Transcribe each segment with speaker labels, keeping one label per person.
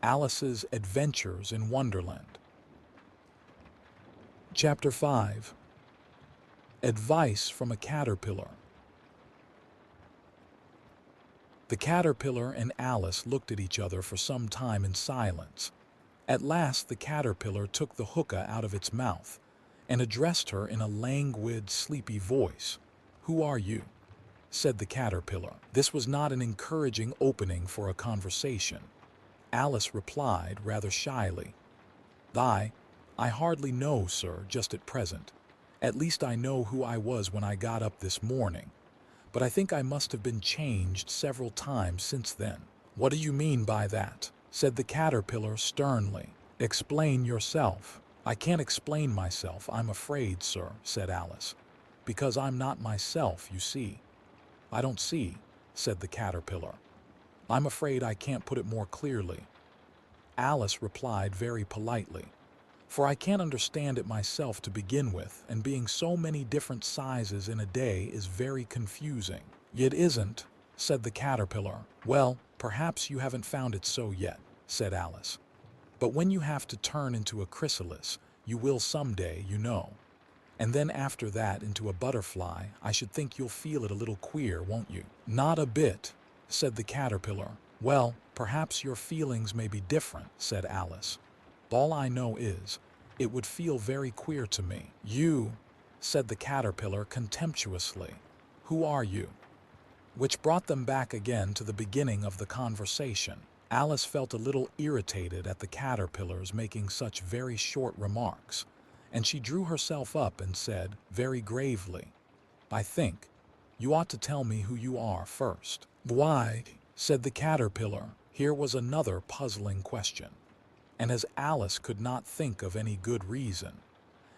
Speaker 1: Alice's Adventures in Wonderland. Chapter 5. Advice from a Caterpillar. The caterpillar and Alice looked at each other for some time in silence. At last the caterpillar took the hookah out of its mouth and addressed her in a languid, sleepy voice. "Who are you?" said the caterpillar. This was not an encouraging opening for a conversation. Alice replied rather shyly, I hardly know, sir, just at present. At least I know who I was when I got up this morning. But I think I must have been changed several times since then." "What do you mean by that?" said the caterpillar sternly. "Explain yourself." "I can't explain myself, I'm afraid, sir," said Alice. "Because I'm not myself, you see." "I don't see," said the caterpillar. "I'm afraid I can't put it more clearly." Alice replied very politely, "For I can't understand it myself to begin with, and being so many different sizes in a day is very confusing." "It isn't," said the caterpillar. "Well, perhaps you haven't found it so yet," said Alice. "But when you have to turn into a chrysalis, you will someday, you know. And then after that into a butterfly, I should think you'll feel it a little queer, won't you?" "Not a bit," said the caterpillar. "Well, perhaps your feelings may be different," said Alice. "All I know is, it would feel very queer to me." "You," said the caterpillar contemptuously. "Who are you?" Which brought them back again to the beginning of the conversation. Alice felt a little irritated at the caterpillars making such very short remarks, and she drew herself up and said, very gravely, "I think you ought to tell me who you are first." "Why?" said the caterpillar. Here was another puzzling question. And as Alice could not think of any good reason,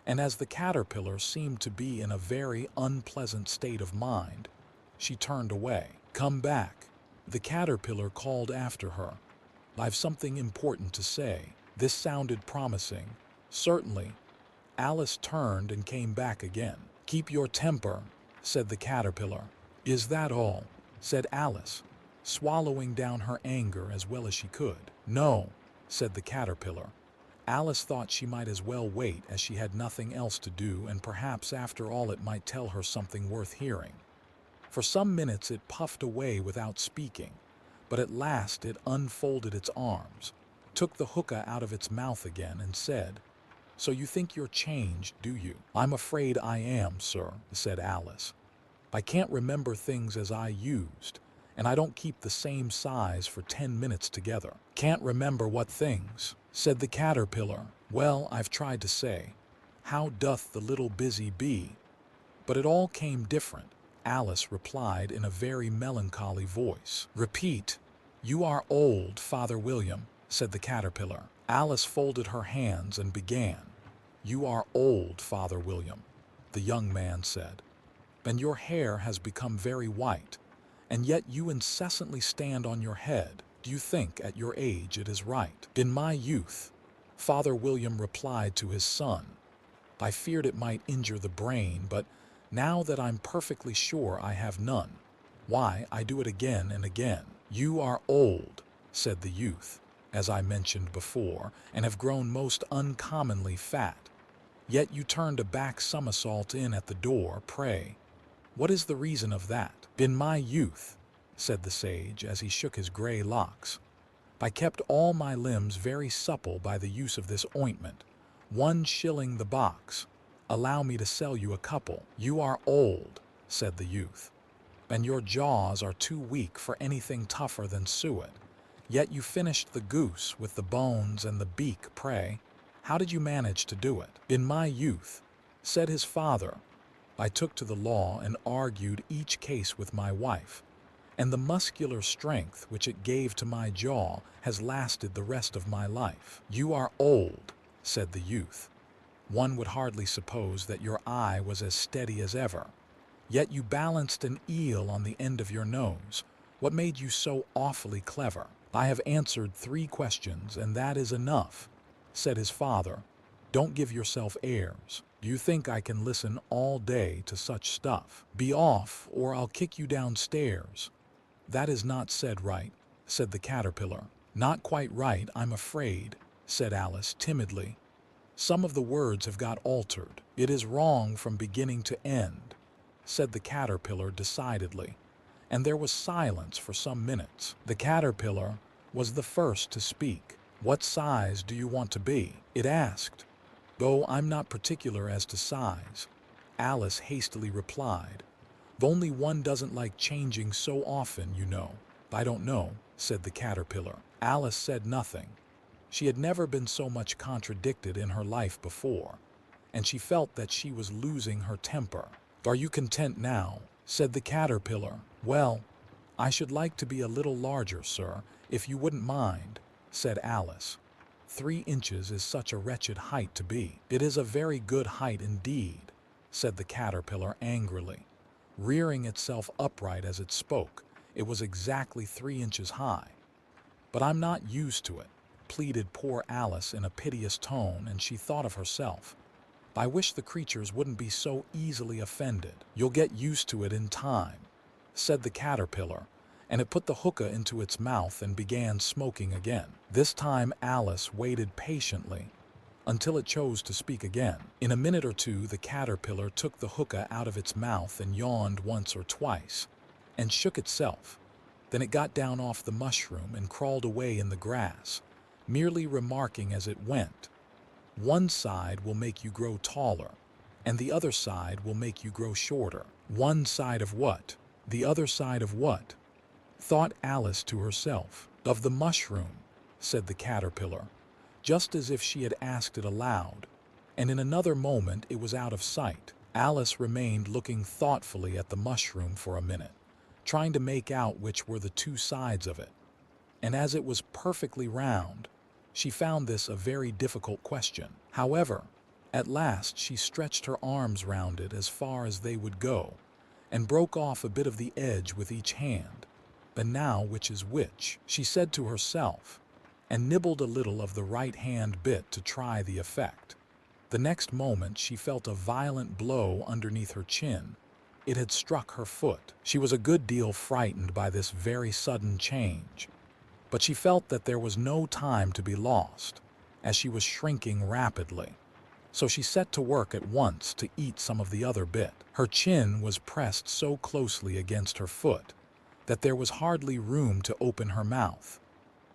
Speaker 1: and as the caterpillar seemed to be in a very unpleasant state of mind, she turned away. "Come back," the caterpillar called after her. "I've something important to say." This sounded promising. "Certainly." Alice turned and came back again. "Keep your temper," said the caterpillar. "Is that all?" said Alice, swallowing down her anger as well as she could. "No," said the caterpillar. Alice thought she might as well wait, as she had nothing else to do, and perhaps after all it might tell her something worth hearing. For some minutes it puffed away without speaking, but at last it unfolded its arms, took the hookah out of its mouth again, and said, "So you think you're changed, do you?" "I'm afraid I am, sir," said Alice. "I can't remember things as I used, and I don't keep the same size for 10 minutes together." "Can't remember what things?" said the caterpillar. "Well, I've tried to say, how doth the little busy bee? But it all came different," Alice replied in a very melancholy voice. "Repeat." "You are old, Father William," said the caterpillar. Alice folded her hands and began. "You are old, Father William," the young man said, "and your hair has become very white, and yet you incessantly stand on your head. Do you think at your age it is right?" "In my youth," Father William replied to his son, "I feared it might injure the brain, but now that I'm perfectly sure I have none, why, I do it again and again." "You are old," said the youth, "as I mentioned before, and have grown most uncommonly fat. Yet you turned a back somersault in at the door. Pray, what is the reason of that?" "In my youth," said the sage as he shook his gray locks, "I kept all my limbs very supple by the use of this ointment. 1 shilling the box. Allow me to sell you a couple." "You are old," said the youth, "and your jaws are too weak for anything tougher than suet. Yet you finished the goose with the bones and the beak. Pray, how did you manage to do it?" "In my youth," said his father, "I took to the law and argued each case with my wife, and the muscular strength which it gave to my jaw has lasted the rest of my life." "You are old," said the youth. "One would hardly suppose that your eye was as steady as ever. Yet you balanced an eel on the end of your nose. What made you so awfully clever?" "I have answered 3 questions, and that is enough," said his father. "Don't give yourself airs. Do you think I can listen all day to such stuff? Be off, or I'll kick you downstairs." "That is not said right," said the caterpillar. Not quite right, I'm afraid, said Alice timidly. Some of the words have got altered. It is wrong from beginning to end, said the caterpillar decidedly, and there was silence for some minutes. The caterpillar was the first to speak. What size do you want to be? It asked. Though I'm not particular as to size, Alice hastily replied. Only one doesn't like changing so often, you know. I don't know, said the caterpillar. Alice said nothing. She had never been so much contradicted in her life before, and she felt that she was losing her temper. Are you content now? Said the caterpillar. Well, I should like to be a little larger, sir, if you wouldn't mind, said Alice. 3 inches is such a wretched height to be. It is a very good height indeed, said the caterpillar angrily. Rearing itself upright as it spoke, it was exactly 3 inches high. But I'm not used to it, pleaded poor Alice in a piteous tone, and she thought of herself. I wish the creatures wouldn't be so easily offended. You'll get used to it in time, said the caterpillar, and it put the hookah into its mouth and began smoking again. This time Alice waited patiently until it chose to speak again. In a minute or two, the caterpillar took the hookah out of its mouth and yawned once or twice, and shook itself. Then it got down off the mushroom and crawled away in the grass, merely remarking as it went, one side will make you grow taller, and the other side will make you grow shorter. One side of what? The other side of what? Thought Alice to herself. Of the mushroom, said the caterpillar, just as if she had asked it aloud, and in another moment it was out of sight. Alice remained looking thoughtfully at the mushroom for a minute, trying to make out which were the 2 sides of it, and as it was perfectly round, she found this a very difficult question. However, at last she stretched her arms round it as far as they would go, and broke off a bit of the edge with each hand. And now which is which? She said to herself, and nibbled a little of the right-hand bit to try the effect. The next moment she felt a violent blow underneath her chin. It had struck her foot. She was a good deal frightened by this very sudden change, but she felt that there was no time to be lost, as she was shrinking rapidly. So she set to work at once to eat some of the other bit. Her chin was pressed so closely against her foot that there was hardly room to open her mouth.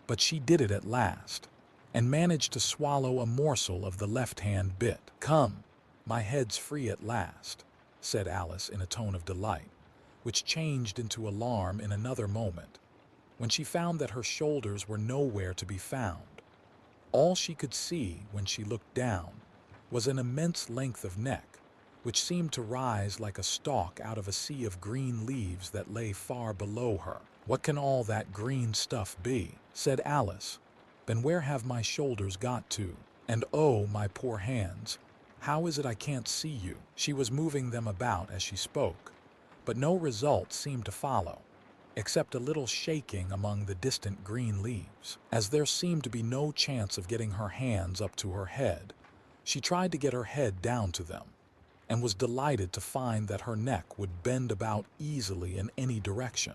Speaker 1: But she did it at last, and managed to swallow a morsel of the left-hand bit. Come, my head's free at last, said Alice in a tone of delight, which changed into alarm in another moment, when she found that her shoulders were nowhere to be found. All she could see when she looked down was an immense length of neck, which seemed to rise like a stalk out of a sea of green leaves that lay far below her. What can all that green stuff be? Said Alice. Then where have my shoulders got to? And oh, my poor hands, how is it I can't see you? She was moving them about as she spoke, but no result seemed to follow, except a little shaking among the distant green leaves. As there seemed to be no chance of getting her hands up to her head, she tried to get her head down to them, and was delighted to find that her neck would bend about easily in any direction,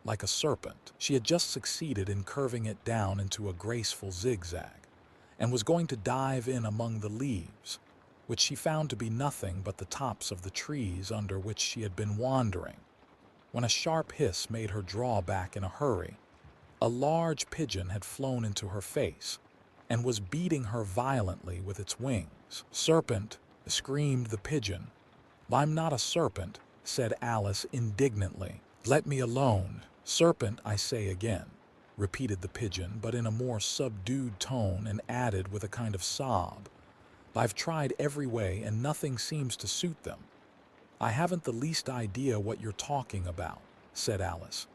Speaker 1: like a serpent. She had just succeeded in curving it down into a graceful zigzag, and was going to dive in among the leaves, which she found to be nothing but the tops of the trees under which she had been wandering, when a sharp hiss made her draw back in a hurry. A large pigeon had flown into her face, and was beating her violently with its wings. Serpent, screamed the pigeon. I'm not a serpent, said Alice indignantly. Let me alone. Serpent, I say again, repeated the pigeon, but in a more subdued tone, and added with a kind of sob, I've tried every way and nothing seems to suit them. I haven't the least idea what you're talking about, said Alice.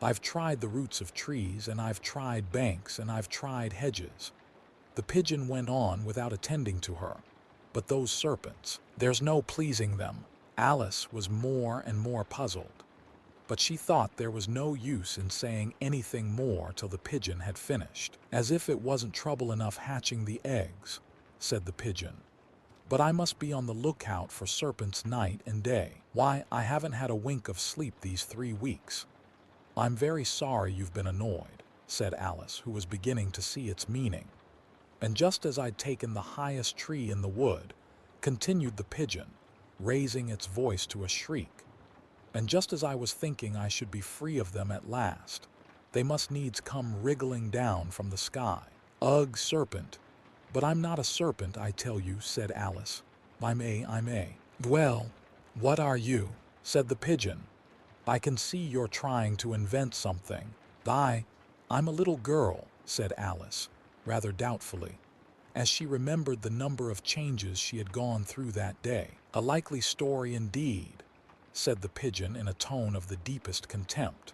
Speaker 1: I've tried the roots of trees, and I've tried banks, and I've tried hedges. The pigeon went on without attending to her. But those serpents, there's no pleasing them. Alice was more and more puzzled, but she thought there was no use in saying anything more till the pigeon had finished. As if it wasn't trouble enough hatching the eggs, said the pigeon. But I must be on the lookout for serpents night and day. Why, I haven't had a wink of sleep these 3 weeks. I'm very sorry you've been annoyed. said Alice, who was beginning to see its meaning. And just as I'd taken the highest tree in the wood, continued the pigeon, raising its voice to a shriek. And just as I was thinking I should be free of them at last, they must needs come wriggling down from the sky. Ugh, serpent. But I'm not a serpent, I tell you, said Alice. I'm a. Well, what are you? Said the pigeon. I can see you're trying to invent something. I'm a little girl, said Alice, rather doubtfully, as she remembered the number of changes she had gone through that day. A likely story indeed, said the pigeon in a tone of the deepest contempt.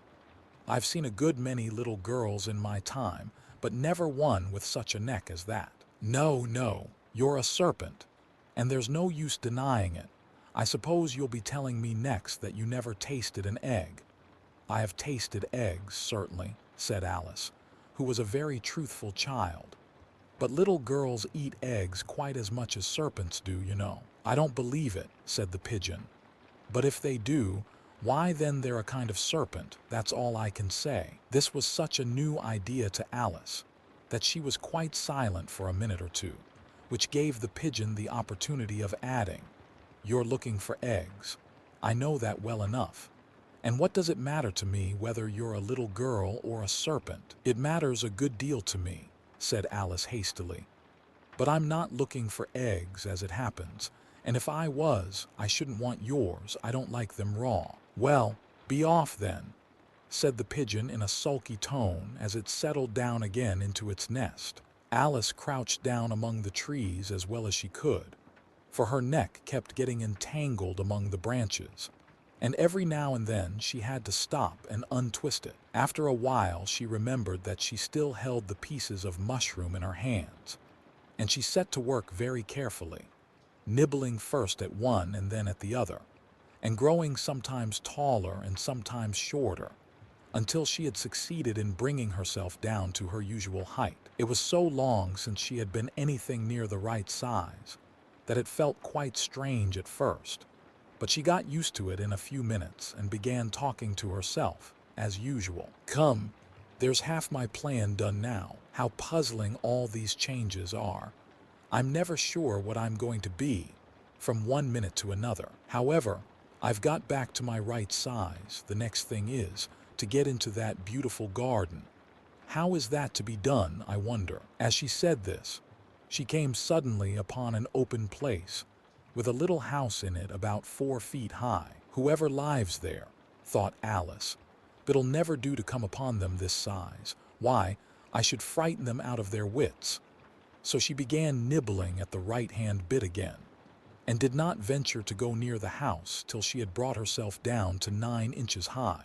Speaker 1: I've seen a good many little girls in my time, but never one with such a neck as that. No, you're a serpent, and there's no use denying it. I suppose you'll be telling me next that you never tasted an egg. I have tasted eggs, certainly, said Alice, who was a very truthful child. But little girls eat eggs quite as much as serpents do, you know. I don't believe it, said the pigeon. But if they do, why then they're a kind of serpent, that's all I can say. This was such a new idea to Alice that she was quite silent for a minute or two, which gave the pigeon the opportunity of adding, You're looking for eggs. I know that well enough. And what does it matter to me whether you're a little girl or a serpent? It matters a good deal to me, said Alice hastily. But I'm not looking for eggs as it happens, and if I was, I shouldn't want yours. I don't like them raw. Well, be off then, said the pigeon in a sulky tone as it settled down again into its nest. Alice crouched down among the trees as well as she could, for her neck kept getting entangled among the branches, and every now and then she had to stop and untwist it. After a while she remembered that she still held the pieces of mushroom in her hands, and she set to work very carefully, nibbling first at one and then at the other, and growing sometimes taller and sometimes shorter, until she had succeeded in bringing herself down to her usual height. It was so long since she had been anything near the right size that it felt quite strange at first, but she got used to it in a few minutes and began talking to herself, as usual. Come, there's half my plan done now. How puzzling all these changes are. I'm never sure what I'm going to be from one minute to another. However, I've got back to my right size. The next thing is to get into that beautiful garden. How is that to be done, I wonder? As she said this, she came suddenly upon an open place with a little house in it about 4 feet high. Whoever lives there, thought Alice, it'll never do to come upon them this size. Why, I should frighten them out of their wits. So she began nibbling at the right-hand bit again, and did not venture to go near the house till she had brought herself down to 9 inches high.